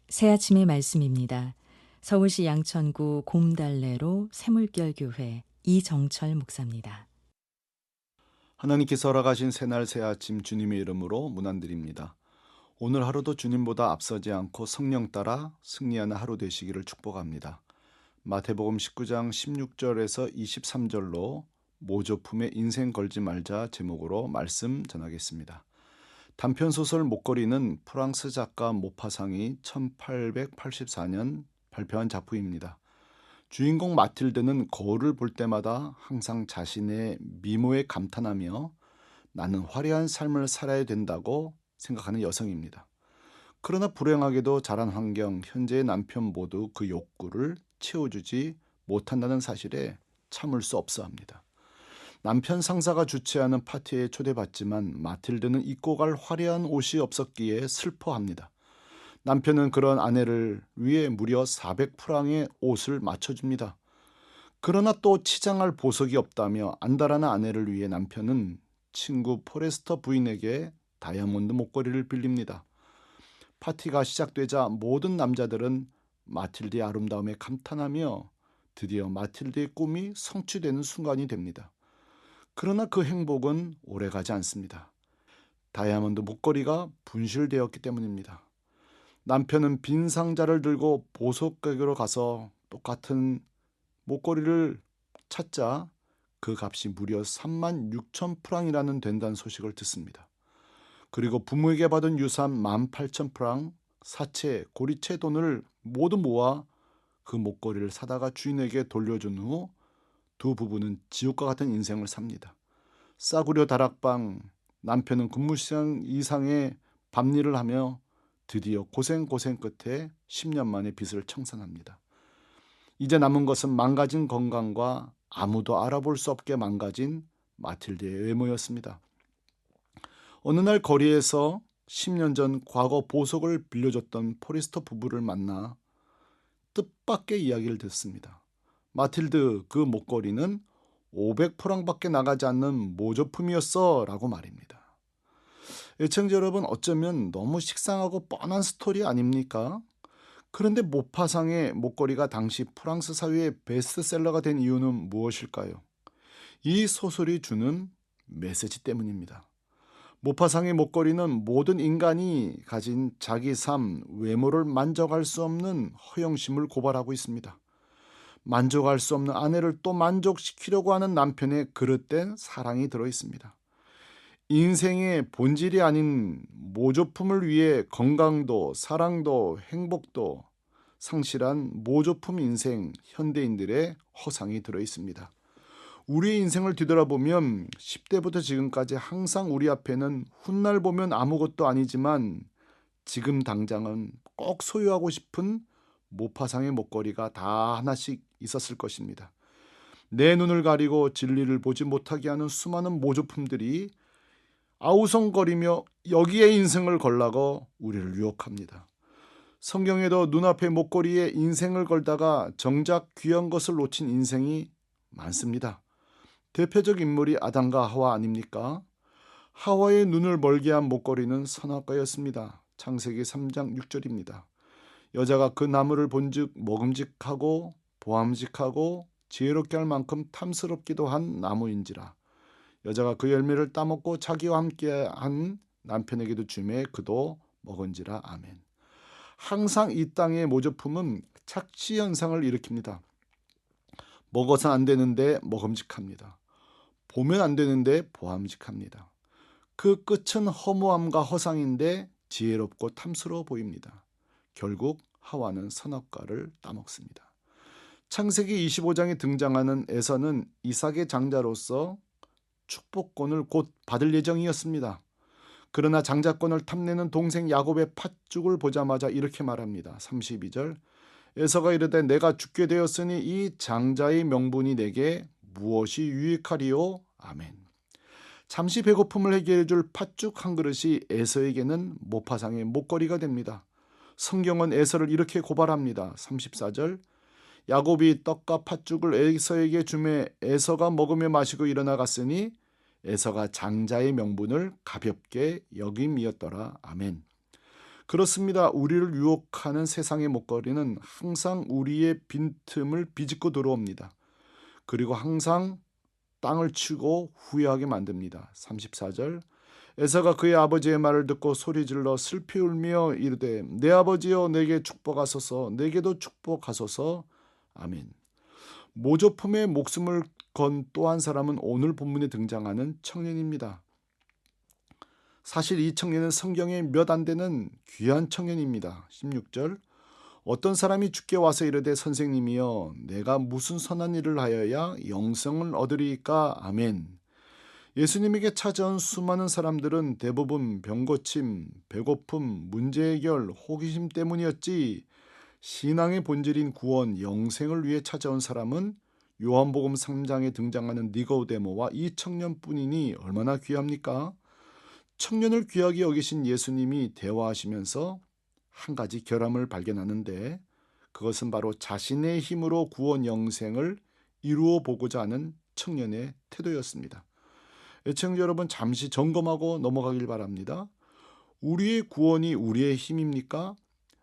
새아침의 말씀입니다. 서울시 양천구 곰달래로 새물결교회 이정철 목사입니다. 하나님께서 허락하신 새날 새아침 주님의 이름으로 문안드립니다. 오늘 하루도 주님보다 앞서지 않고 성령 따라 승리하는 하루 되시기를 축복합니다. 마태복음 19장 16절에서 23절로 모조품에 인생 걸지 말자 제목으로 말씀 전하겠습니다. 단편소설 목걸이는 프랑스 작가 모파상이 1884년 발표한 작품입니다. 주인공 마틸드는 거울을 볼 때마다 항상 자신의 미모에 감탄하며 나는 화려한 삶을 살아야 된다고 생각하는 여성입니다. 그러나 불행하게도 자란 환경, 현재의 남편 모두 그 욕구를 채워주지 못한다는 사실에 참을 수 없어 합니다. 남편 상사가 주최하는 파티에 초대받지만 마틸드는 입고 갈 화려한 옷이 없었기에 슬퍼합니다. 남편은 그런 아내를 위해 무려 400프랑의 옷을 맞춰줍니다. 그러나 또 치장할 보석이 없다며 안달하는 아내를 위해 남편은 친구 포레스터 부인에게 다이아몬드 목걸이를 빌립니다. 파티가 시작되자 모든 남자들은 마틸드의 아름다움에 감탄하며 드디어 마틸드의 꿈이 성취되는 순간이 됩니다. 그러나 그 행복은 오래가지 않습니다. 다이아몬드 목걸이가 분실되었기 때문입니다. 남편은 빈 상자를 들고 보석 가게로 가서 똑같은 목걸이를 찾자 그 값이 무려 36,000프랑이라는 된다는 소식을 듣습니다. 그리고 부모에게 받은 유산 18,000프랑, 사채, 고리채 돈을 모두 모아 그 목걸이를 사다가 주인에게 돌려준 후 두 부부는 지옥과 같은 인생을 삽니다. 싸구려 다락방, 남편은 근무 시간 이상의 밤일을 하며 드디어 고생 끝에 10년 만에 빚을 청산합니다. 이제 남은 것은 망가진 건강과 아무도 알아볼 수 없게 망가진 마틸드의 외모였습니다. 어느 날 거리에서 10년 전 과거 보석을 빌려줬던 포레스터 부부를 만나 뜻밖의 이야기를 듣습니다. 마틸드, 그 목걸이는 500프랑밖에 나가지 않는 모조품이었어 라고 말입니다. 애청자 여러분, 어쩌면 너무 식상하고 뻔한 스토리 아닙니까? 그런데 모파상의 목걸이가 당시 프랑스 사회의 베스트셀러가 된 이유는 무엇일까요? 이 소설이 주는 메시지 때문입니다. 모파상의 목걸이는 모든 인간이 가진 자기 삶, 외모를 만족할 수 없는 허영심을 고발하고 있습니다. 만족할 수 없는 아내를 또 만족시키려고 하는 남편의 그릇된 사랑이 들어 있습니다. 인생의 본질이 아닌 모조품을 위해 건강도 사랑도 행복도 상실한 모조품 인생, 현대인들의 허상이 들어 있습니다. 우리의 인생을 뒤돌아보면 10대부터 지금까지 항상 우리 앞에는 훗날 보면 아무것도 아니지만 지금 당장은 꼭 소유하고 싶은 모파상의 목걸이가 다 하나씩 있었을 것입니다. 내 눈을 가리고 진리를 보지 못하게 하는 수많은 모조품들이 아우성거리며 여기에 인생을 걸라고 우리를 유혹합니다. 성경에도 눈앞의 목걸이에 인생을 걸다가 정작 귀한 것을 놓친 인생이 많습니다. 대표적 인물이 아담과 하와 아닙니까? 하와의 눈을 멀게 한 목걸이는 선악과였습니다. 창세기 3장 6절입니다. 여자가 그 나무를 본즉 먹음직하고 보암직하고 지혜롭게 할 만큼 탐스럽기도 한 나무인지라. 여자가 그 열매를 따먹고 자기와 함께한 남편에게도 주매 그도 먹은지라. 아멘. 항상 이 땅의 모조품은 착시 현상을 일으킵니다. 먹어서 안 되는데 먹음직합니다. 보면 안 되는데 보암직합니다. 그 끝은 허무함과 허상인데 지혜롭고 탐스러워 보입니다. 결국 하와는 선악과를 따먹습니다. 창세기 25장에 등장하는 에서는 이삭의 장자로서 축복권을 곧 받을 예정이었습니다. 그러나 장자권을 탐내는 동생 야곱의 팥죽을 보자마자 이렇게 말합니다. 32절, 에서가 이르되 내가 죽게 되었으니 이 장자의 명분이 내게 무엇이 유익하리요? 아멘. 잠시 배고픔을 해결해 줄 팥죽 한 그릇이 에서에게는 모파상의 목걸이가 됩니다. 성경은 에서를 이렇게 고발합니다. 34절, 야곱이 떡과 팥죽을 에서에게 주매 에서가 먹으며 마시고 일어나 갔으니 에서가 장자의 명분을 가볍게 여김이었더라. 아멘. 그렇습니다. 우리를 유혹하는 세상의 목걸이는 항상 우리의 빈틈을 비집고 들어옵니다. 그리고 항상 땅을 치고 후회하게 만듭니다. 34절. 에사가 그의 아버지의 말을 듣고 소리질러 슬피 울며 이르되 내 아버지여 내게 축복하소서 내게도 축복하소서. 아멘. 모조품에 목숨을 건 또 한 사람은 오늘 본문에 등장하는 청년입니다. 사실 이 청년은 성경에 몇 안 되는 귀한 청년입니다. 16절. 어떤 사람이 주께 와서 이르되 선생님이여 내가 무슨 선한 일을 하여야 영생을 얻으리이까. 아멘. 예수님에게 찾아온 수많은 사람들은 대부분 병고침, 배고픔, 문제 해결, 호기심 때문이었지 신앙의 본질인 구원, 영생을 위해 찾아온 사람은 요한복음 3장에 등장하는 니고데모와 이 청년뿐이니 얼마나 귀합니까? 청년을 귀하게 여기신 예수님이 대화하시면서 한 가지 결함을 발견하는데 그것은 바로 자신의 힘으로 구원 영생을 이루어 보고자 하는 청년의 태도였습니다. 애청자 여러분, 잠시 점검하고 넘어가길 바랍니다. 우리의 구원이 우리의 힘입니까?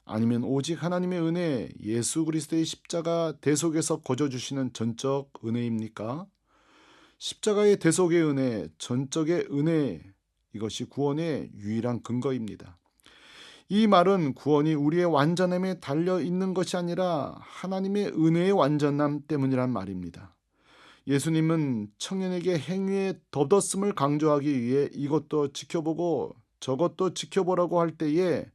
아니면 오직 하나님의 은혜, 예수 그리스도의 십자가 대속에서 거저주시는 전적 은혜입니까? 십자가의 대속의 은혜, 전적의 은혜, 이것이 구원의 유일한 근거입니다. 이 말은 구원이 우리의 완전함에 달려 있는 것이 아니라 하나님의 은혜의 완전함 때문이란 말입니다. 예수님은 청년에게 행위의 덧없음을 강조하기 위해 이것도 지켜보고 저것도 지켜보라고 할 때에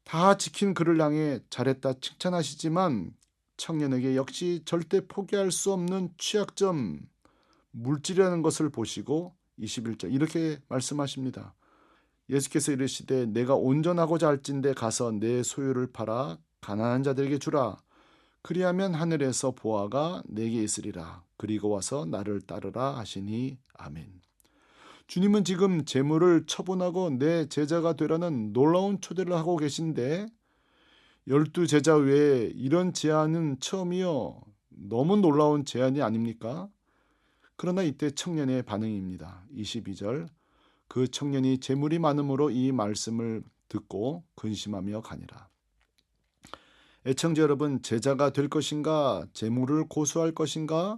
다 지킨 그를 향해 잘했다 칭찬하시지만 청년에게 역시 절대 포기할 수 없는 취약점, 물질이라는 것을 보시고 21절 이렇게 말씀하십니다. 예수께서 이르시되 내가 온전하고자 할진대 가서 내 소유를 팔아 가난한 자들에게 주라. 그리하면 하늘에서 보화가 내게 있으리라. 그리고 와서 나를 따르라 하시니. 아멘. 주님은 지금 재물을 처분하고 내 제자가 되라는 놀라운 초대를 하고 계신데 12제자 외에 이런 제안은 처음이요. 너무 놀라운 제안이 아닙니까? 그러나 이때 청년의 반응입니다. 22절. 그 청년이 재물이 많음으로 이 말씀을 듣고 근심하며 가니라. 애청자 여러분, 제자가 될 것인가 재물을 고수할 것인가?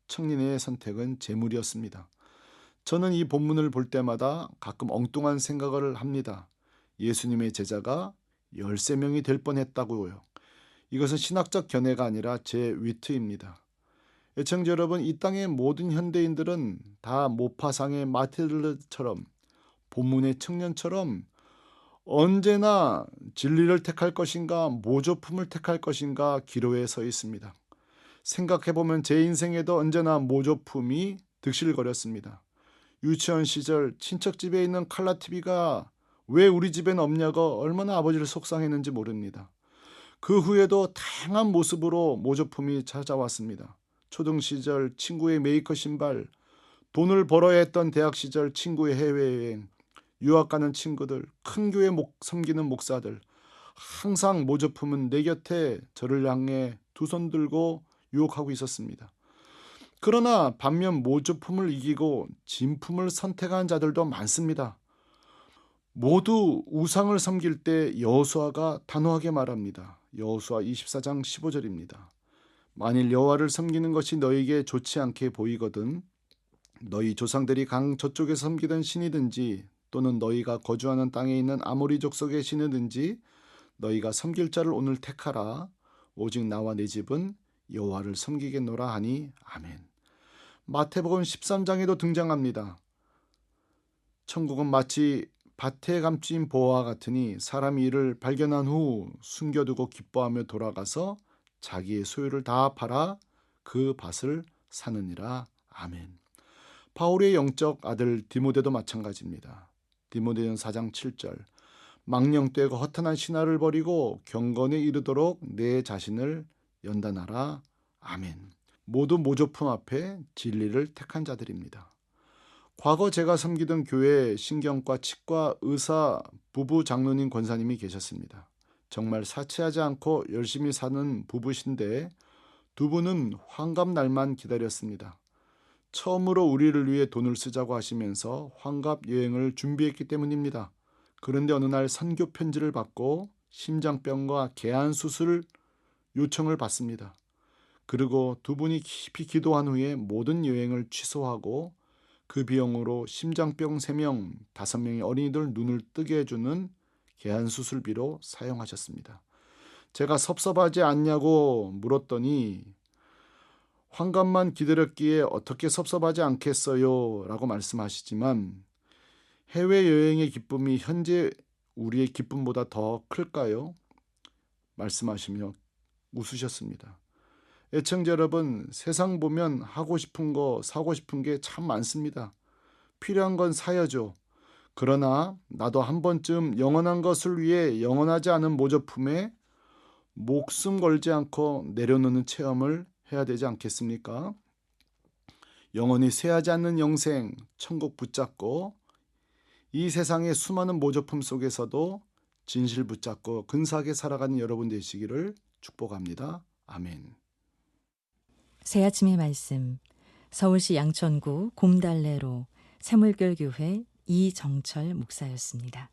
청년의 선택은 재물이었습니다. 저는 이 본문을 볼 때마다 가끔 엉뚱한 생각을 합니다. 예수님의 제자가 13명이 될 뻔했다고요. 이것은 신학적 견해가 아니라 제 위트입니다. 애청자 여러분, 이 땅의 모든 현대인들은 다 모파상의 마틸드처럼 본문의 청년처럼 언제나 진리를 택할 것인가 모조품을 택할 것인가 기로에 서 있습니다. 생각해보면 제 인생에도 언제나 모조품이 득실거렸습니다. 유치원 시절 친척집에 있는 칼라 TV가 왜 우리 집엔 없냐고 얼마나 아버지를 속상했는지 모릅니다. 그 후에도 다양한 모습으로 모조품이 찾아왔습니다. 초등 시절 친구의 메이커 신발, 돈을 벌어야 했던 대학 시절 친구의 해외여행, 유학 가는 친구들, 큰 교회 섬기는 목사들, 항상 모조품은 내 곁에 저를 향해 두 손 들고 유혹하고 있었습니다. 그러나 반면 모조품을 이기고 진품을 선택한 자들도 많습니다. 모두 우상을 섬길 때 여호수아가 단호하게 말합니다. 여호수아 24장 15절입니다. 만일 여호와를 섬기는 것이 너에게 좋지 않게 보이거든 너희 조상들이 강 저쪽에 섬기던 신이든지 또는 너희가 거주하는 땅에 있는 아모리 족속의 신이든지 너희가 섬길 자를 오늘 택하라. 오직 나와 내 집은 여호와를 섬기겠노라 하니. 아멘. 마태복음 13장에도 등장합니다. 천국은 마치 밭에 감춘 보화와 같으니 사람이 이를 발견한 후 숨겨두고 기뻐하며 돌아가서 자기의 소유를 다 팔아 그 밭을 사느니라. 아멘. 바울의 영적 아들 디모데도 마찬가지입니다. 디모데는 4장 7절. 망령되고 허탄한 신화를 버리고 경건에 이르도록 내 자신을 연단하라. 아멘. 모두 모조품 앞에 진리를 택한 자들입니다. 과거 제가 섬기던 교회에 신경과 치과 의사 부부 장로님 권사님이 계셨습니다. 정말 사치하지 않고 열심히 사는 부부신데 두 분은 환갑 날만 기다렸습니다. 처음으로 우리를 위해 돈을 쓰자고 하시면서 환갑 여행을 준비했기 때문입니다. 그런데 어느 날 선교 편지를 받고 심장병과 개안 수술 요청을 받습니다. 그리고 두 분이 깊이 기도한 후에 모든 여행을 취소하고 그 비용으로 심장병 3명, 5명의 어린이들 눈을 뜨게 해주는 개안 수술비로 사용하셨습니다. 제가 섭섭하지 않냐고 물었더니 환갑만 기다렸기에 어떻게 섭섭하지 않겠어요? 라고 말씀하시지만 해외여행의 기쁨이 현재 우리의 기쁨보다 더 클까요? 말씀하시며 웃으셨습니다. 애청자 여러분, 세상 보면 하고 싶은 거, 사고 싶은 게 참 많습니다. 필요한 건 사야죠. 그러나 나도 한 번쯤 영원한 것을 위해 영원하지 않은 모조품에 목숨 걸지 않고 내려놓는 체험을 해야 되지 않겠습니까? 영원히 쇠하지 않는 영생, 천국 붙잡고 이 세상의 수많은 모조품 속에서도 진실 붙잡고 근사하게 살아가는 여러분 되시기를 축복합니다. 아멘. 새 아침의 말씀, 서울시 양천구 곰달래로 새물결교회 이정철 목사였습니다.